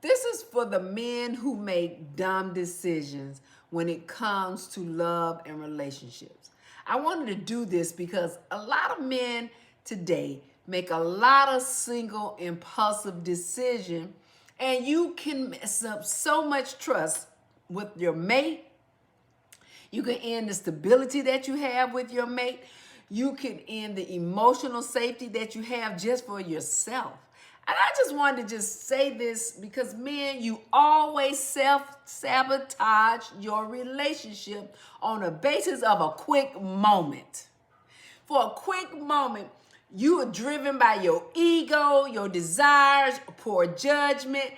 This is for the men who make dumb decisions when it comes to love and relationships. I wanted to do this because a lot of men today make a lot of single impulsive decisions, and you can mess up so much trust with your mate. You can end the stability that you have with your mate. You can end the emotional safety that you have just for yourself. And I just wanted to just say this because, men, you always self-sabotage your relationship on the basis of a quick moment. For a quick moment, you are driven by your ego, your desires, poor judgment.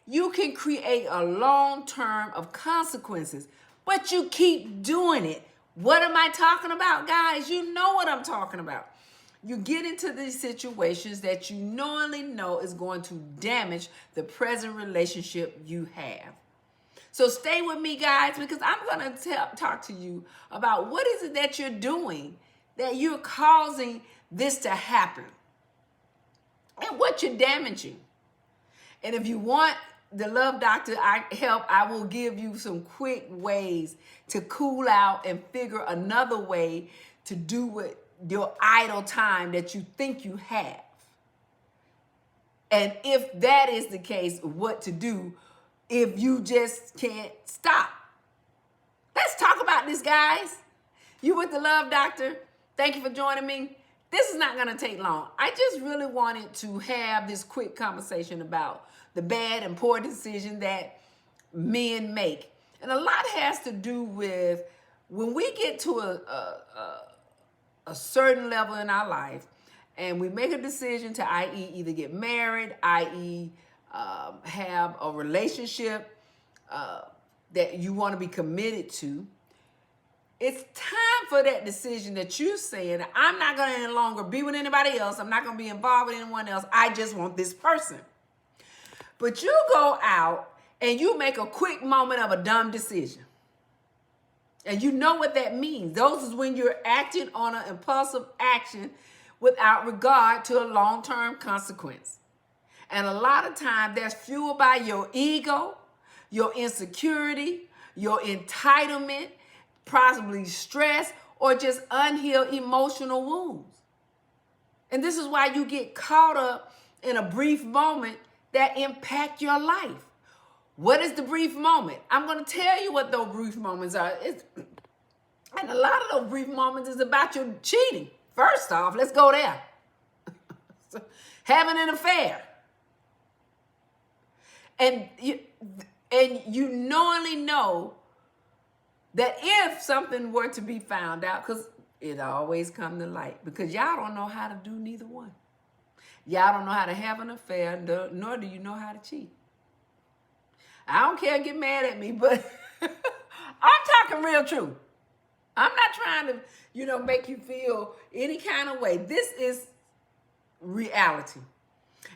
You can create a long term of consequences, but you keep doing it. What am I talking about, guys? You know what I'm talking about. You get into these situations that you knowingly know is going to damage the present relationship you have. So stay with me, guys, because I'm going to talk to you about what is it that you're doing that you're causing this to happen and what you're damaging. And if you want the Love Doctor help, I will give you some quick ways to cool out and figure another way to do with your idle time that you think you have. And if that is the case, what to do if you just can't stop. Let's talk about this, guys. You with the Love Doctor. Thank you for joining me. This is not going to take long. I just really wanted to have this quick conversation about the bad and poor decision that men make. And a lot has to do with when we get to a certain level in our life and we make a decision to, i.e., either get married, i.e., have a relationship that you want to be committed to. It's time for that decision that you're saying, I'm not going to any longer be with anybody else. I'm not going to be involved with anyone else. I just want this person. But you go out and you make a quick moment of a dumb decision. And you know what that means. Those is when you're acting on an impulsive action without regard to a long-term consequence. And a lot of times that's fueled by your ego, your insecurity, your entitlement, possibly stress, or just unhealed emotional wounds. And this is why you get caught up in a brief moment that impact your life. What is the brief moment? I'm going to tell you what those brief moments are. And a lot of those brief moments is about you cheating. First off, let's go there. Having an affair. And you knowingly know that if something were to be found out, because it always come to light, because y'all don't know how to do neither one. Y'all don't know how to have an affair, nor do you know how to cheat. I don't care, get mad at me, but I'm talking real truth. I'm not trying to, make you feel any kind of way. This is reality.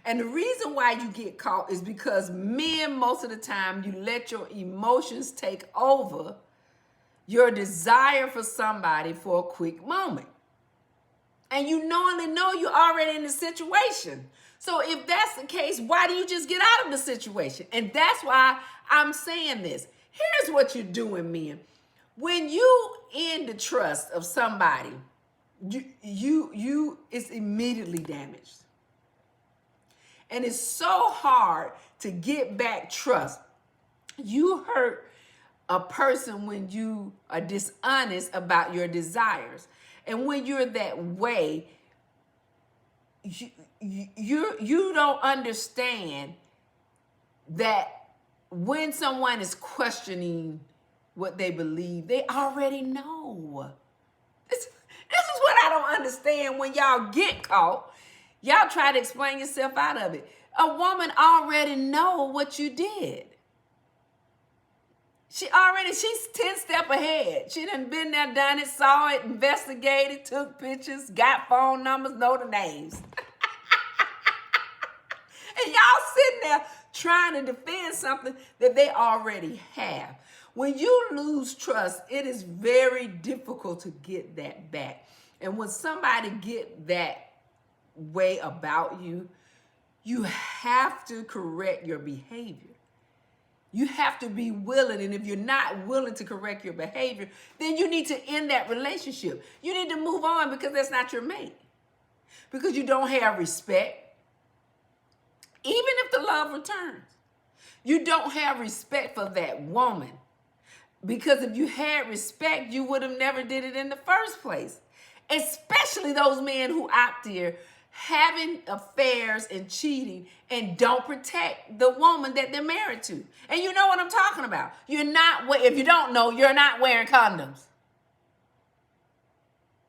And the reason why you get caught is because men, most of the time, you let your emotions take over your desire for somebody for a quick moment. And you knowingly know you're already in the situation. So if that's the case, why do you just get out of the situation? And that's why I'm saying this. Here's what you're doing, men. When you end the trust of somebody, it's immediately damaged. And it's so hard to get back trust. You hurt a person when you are dishonest about your desires. And when you're that way, you don't understand that when someone is questioning what they believe, they already know. This is what I don't understand when y'all get caught. Y'all try to explain yourself out of it. A woman already know what you did. She's 10 steps ahead. She done been there, done it, saw it, investigated, took pictures, got phone numbers, know the names. And y'all sitting there trying to defend something that they already have. When you lose trust, it is very difficult to get that back. And when somebody get that way about you, you have to correct your behavior. You have to be willing, and if you're not willing to correct your behavior, then you need to end that relationship. You need to move on because that's not your mate. Because you don't have respect, even if the love returns. You don't have respect for that woman. Because if you had respect, you would have never did it in the first place. Especially those men who out there having affairs and cheating and don't protect the woman that they're married to. And you know what I'm talking about. If you don't know, you're not wearing condoms.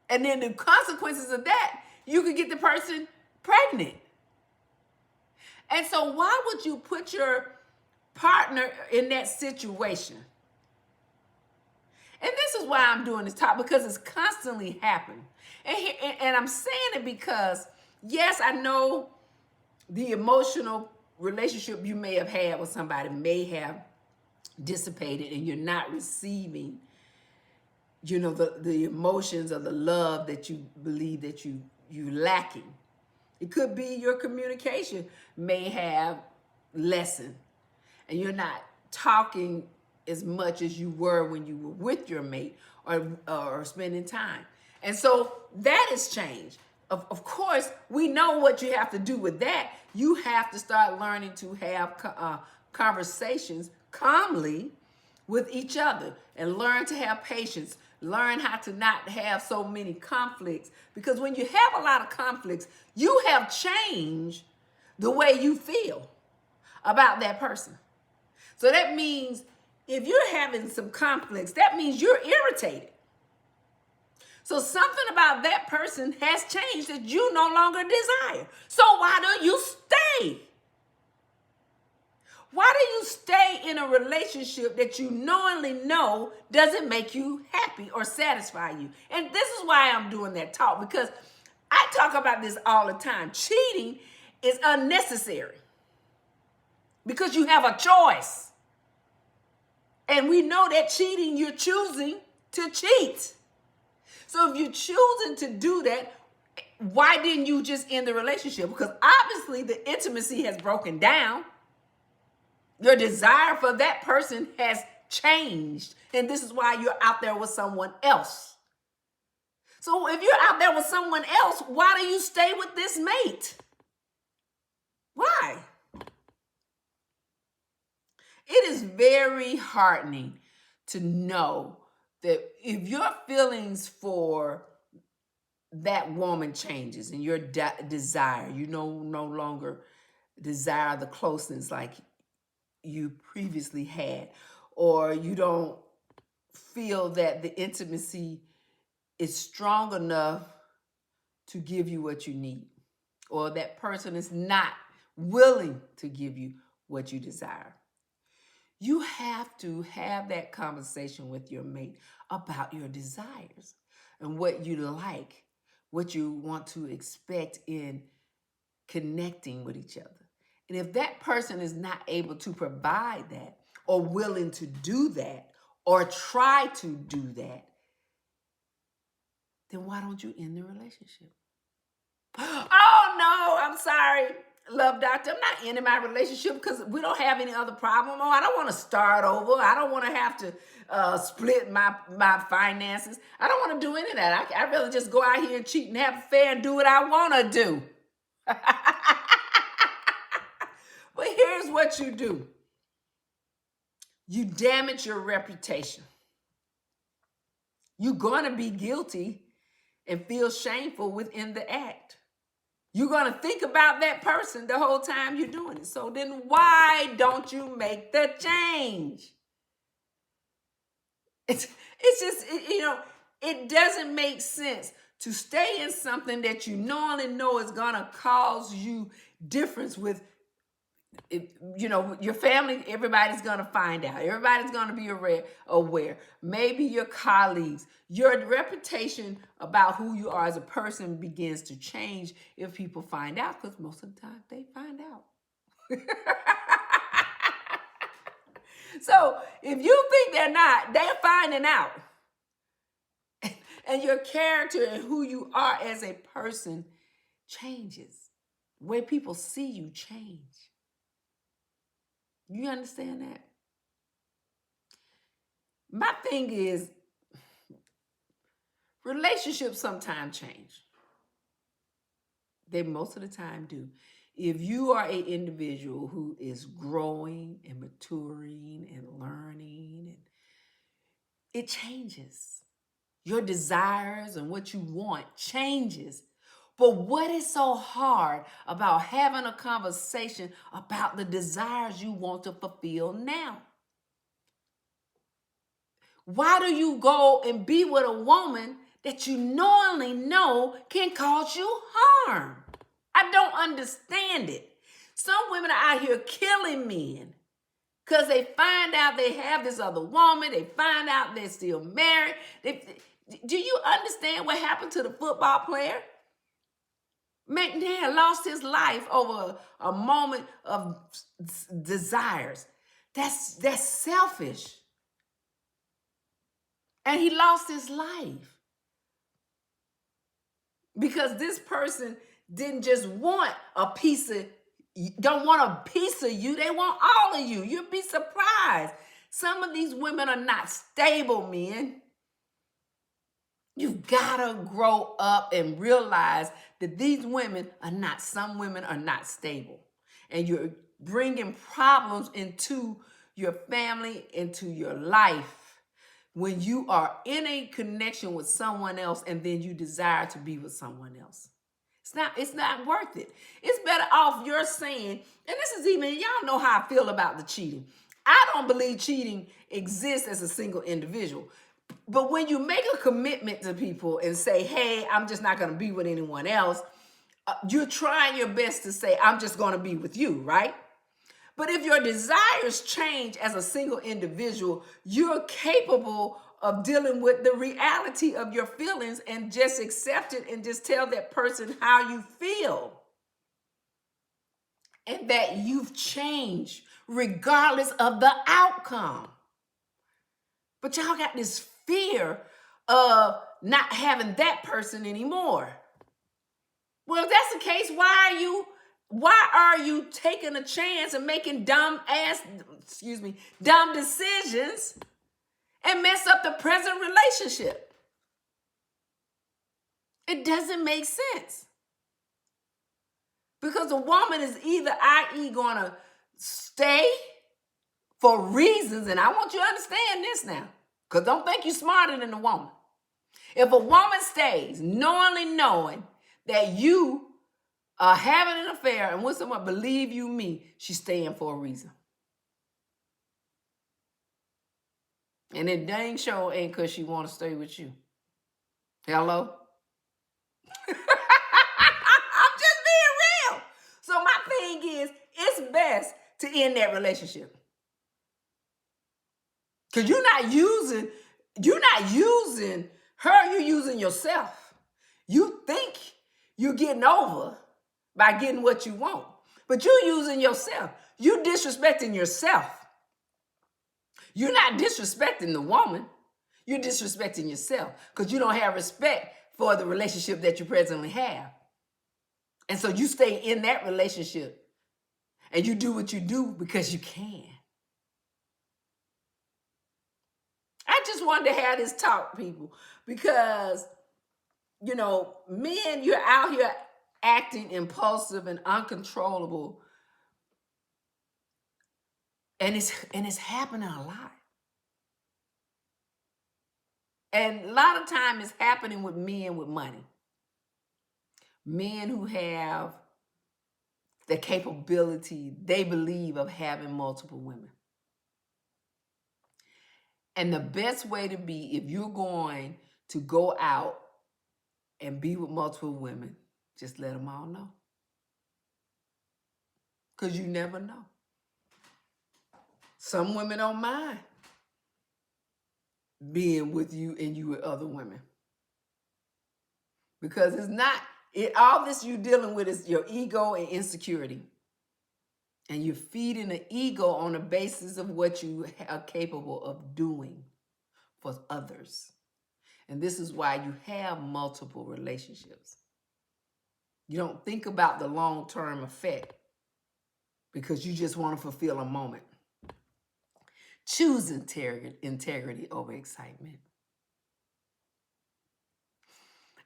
And then the consequences of that, you could get the person pregnant. And so why would you put your partner in that situation? And this is why I'm doing this talk, because it's constantly happening. And I'm saying it because, yes, I know the emotional relationship you may have had with somebody may have dissipated and you're not receiving, the emotions or the love that you believe that you lacking. It could be your communication may have lessened and you're not talking as much as you were when you were with your mate or spending time. And so that has changed. Of course, we know what you have to do with that. You have to start learning to have conversations calmly with each other and learn to have patience. Learn how to not have so many conflicts. Because when you have a lot of conflicts, you have changed the way you feel about that person. So that means if you're having some conflicts, that means you're irritated. So something about that person has changed that you no longer desire. So why do you stay? Why do you stay in a relationship that you knowingly know doesn't make you happy or satisfy you? And this is why I'm doing that talk, because I talk about this all the time. Cheating is unnecessary because you have a choice. And we know that cheating, you're choosing to cheat. So if you're choosing to do that, why didn't you just end the relationship? Because obviously the intimacy has broken down. Your desire for that person has changed. And this is why you're out there with someone else. So if you're out there with someone else, why do you stay with this mate? Why? It is very heartening to know that if your feelings for that woman changes and your desire, you no longer desire the closeness like you previously had, or you don't feel that the intimacy is strong enough to give you what you need, or that person is not willing to give you what you desire. You have to have that conversation with your mate about your desires and what you like, what you want to expect in connecting with each other. And if that person is not able to provide that or willing to do that or try to do that, then why don't you end the relationship? Oh, no, I'm sorry, love doctor. I'm not ending my relationship because we don't have any other problem. Oh, I don't want to start over. I don't want to have to split my finances. I don't want to do any of that. I'd rather just go out here and cheat and have an affair and do what I want to do. But here's what you do. You damage your reputation. You're going to be guilty and feel shameful within the act. You're going to think about that person the whole time you're doing it. So then why don't you make the change? It's just, it doesn't make sense to stay in something that you knowingly know is going to cause you difference with, your family. Everybody's going to find out. Everybody's going to be aware. Maybe your colleagues. Your reputation about who you are as a person begins to change if people find out, because most of the time they find out. So if you think they're finding out. And your character and who you are as a person changes. The way people see you change. You understand that? My thing is, relationships sometimes change. They most of the time do. If you are an individual who is growing and maturing and learning, and it changes. Your desires and what you want changes. But what is so hard about having a conversation about the desires you want to fulfill now? Why do you go and be with a woman that you knowingly know can cause you harm? I don't understand it. Some women are out here killing men because they find out they have this other woman. They find out they're still married. Do you understand what happened to the football player? McNair lost his life over a moment of desires. That's selfish. And he lost his life because this person didn't just want a piece of, don't want a piece of you. They want all of you. You'd be surprised. Some of these women are not stable, men. You've got to grow up and realize that these women are not, some women are not stable. And you're bringing problems into your family, into your life when you are in a connection with someone else and then you desire to be with someone else. It's not worth it. It's better off you're saying, and this is even, y'all know how I feel about the cheating. I don't believe cheating exists as a single individual. But when you make a commitment to people and say, hey, I'm just not going to be with anyone else, you're trying your best to say, I'm just going to be with you, right? But if your desires change as a single individual, you're capable of dealing with the reality of your feelings and just accept it and just tell that person how you feel. And that you've changed regardless of the outcome. But y'all got this fear of not having that person anymore. Well, if that's the case, why are you taking a chance and making dumb decisions and mess up the present relationship? It doesn't make sense. Because a woman is either, i.e., going to stay for reasons, and I want you to understand this now, because don't think you're smarter than a woman. If a woman stays knowing that you are having an affair and when someone, believe you me, she's staying for a reason. And it dang sure ain't because she want to stay with you. Hello? I'm just being real. So my thing is, it's best to end that relationship. Because you're not using her, you're using yourself. You think you're getting over by getting what you want, but you're using yourself. You're disrespecting yourself. You're not disrespecting the woman. You're disrespecting yourself because you don't have respect for the relationship that you presently have. And so you stay in that relationship and you do what you do because you can. I just wanted to have this talk, people, because, you know, men, you're out here acting impulsive and uncontrollable. And it's happening a lot. And a lot of time it's happening with men with money. Men who have the capability, they believe, of having multiple women. And the best way to be, if you're going to go out and be with multiple women, just let them all know. Because you never know. Some women don't mind being with you and you with other women. Because it's not, all this you're dealing with is your ego and insecurity. And you're feeding the ego on the basis of what you are capable of doing for others. And this is why you have multiple relationships. You don't think about the long-term effect because you just want to fulfill a moment. Choose integrity over excitement.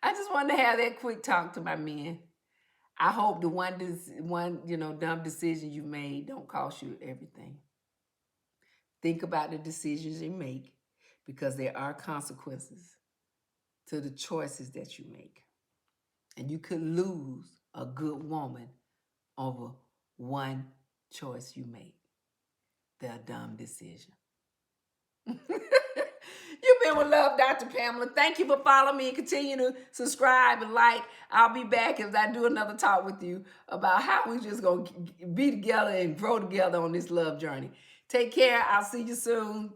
I just wanted to have that quick talk to my men. I hope the one dumb decision you made don't cost you everything. Think about the decisions you make because there are consequences to the choices that you make. And you could lose a good woman over one choice you make. The dumb decision. You've been with Love, Dr. Pamela. Thank you for following me and continue to subscribe and like. I'll be back as I do another talk with you about how we just going to be together and grow together on this love journey. Take care. I'll see you soon.